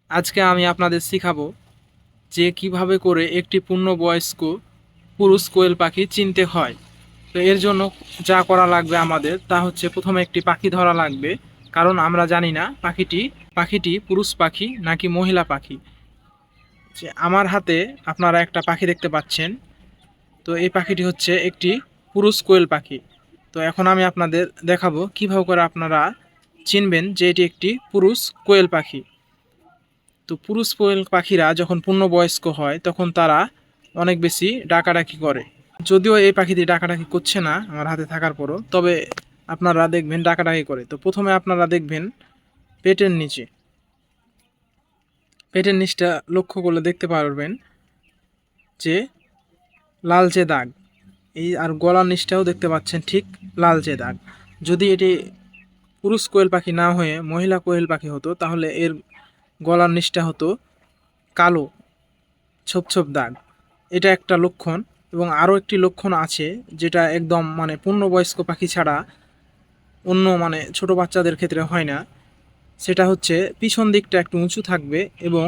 আজকে আমি আপনাদের শিখাবো যে কিভাবে করে একটি পূর্ণবয়স্ক পুরুষ কোয়েল পাখি চিনতে হয়। তো এর জন্য যা করা লাগবে আমাদের তা হচ্ছে প্রথমে একটি পাখি ধরা লাগবে, কারণ আমরা জানি না পাখিটি পুরুষ পাখি নাকি মহিলা পাখি। যে আমার হাতে আপনারা একটা পাখি দেখতে পাচ্ছেন, তো এই পাখিটি হচ্ছে একটি পুরুষ কোয়েল পাখি। তো এখন আমি আপনাদের দেখাবো কিভাবে করে আপনারা চিনবেন যে এটি একটি পুরুষ কোয়েল পাখি। তো পুরুষ কোয়েল পাখিরা যখন পূর্ণবয়স্ক হয় তখন তারা অনেক বেশি ডাকাডাকি করে। যদিও এই পাখিটি ডাকাডাকি করছে না আমার হাতে থাকার পরও, তবে আপনারা দেখবেন ডাকাডাকি করে। তো প্রথমে আপনারা দেখবেন পেটের নিচে, পেটের নিচটা লক্ষ্য করলে দেখতে পারবেন যে লালচে দাগ, এই আর গলার নিচটাও দেখতে পাচ্ছেন ঠিক লালচে দাগ। যদি এটি পুরুষ কোয়েল পাখি না হয়ে মহিলা কোয়েল পাখি হতো তাহলে এর গলার নিচটা হতো কালো ছোপ ছোপ দাগ। এটা একটা লক্ষণ। এবং আরও একটি লক্ষণ আছে, যেটা একদম পূর্ণবয়স্ক পাখি ছাড়া অন্য ছোট বাচ্চাদের ক্ষেত্রে হয় না। সেটা হচ্ছে পিছন দিকটা একটু উঁচু থাকবে এবং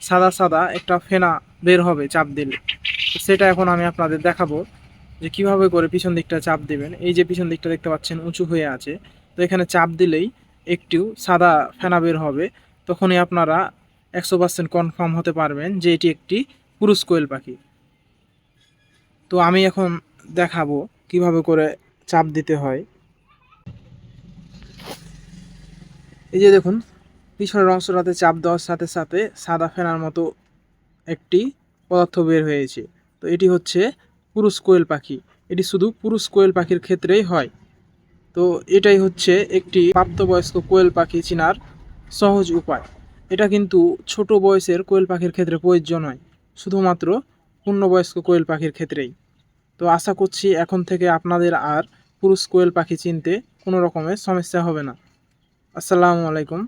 সাদা সাদা একটা ফেনা বের হবে চাপ দিলে। সেটা এখন আমি আপনাদের দেখাবো যে কিভাবে করে পিছন দিকটা চাপ দিবেন। এই যে পিছন দিকটা দেখতে পাচ্ছেন উঁচু হয়ে আছে, তো এখানে চাপ দিলেই একটু সাদা ফেনা বের হবে। তখনই আপনারা 100% কনফার্ম হতে পারবেন যে এটি একটি পুরুষ কোয়েল পাখি। তো আমি এখন দেখাবো কিভাবে করে চাপ দিতে হয়। এই যে দেখুন, পিছনের অংশটাতে চাপ দেওয়ার সাথে সাথে সাদা ফেনার মতো একটি পদার্থ বের হয়েছে। তো এটি হচ্ছে পুরুষ কোয়েল পাখি। এটি শুধু পুরুষ কোয়েল পাখির ক্ষেত্রেই হয়। তো এটাই হচ্ছে একটি প্রাপ্তবয়স্ক কোয়েল পাখি চেনার সহজ উপায়। এটা কিন্তু ছোট বয়সের কোয়েল পাখির ক্ষেত্রে প্রযোজ্য নয়, শুধুমাত্র পূর্ণবয়স্ক কোয়েল পাখির ক্ষেত্রেই। তো আশা করছি এখন থেকে আপনাদের আর পুরুষ কোয়েল পাখি চিনতে কোনো রকমের সমস্যা হবে না। আসসালামু আলাইকুম।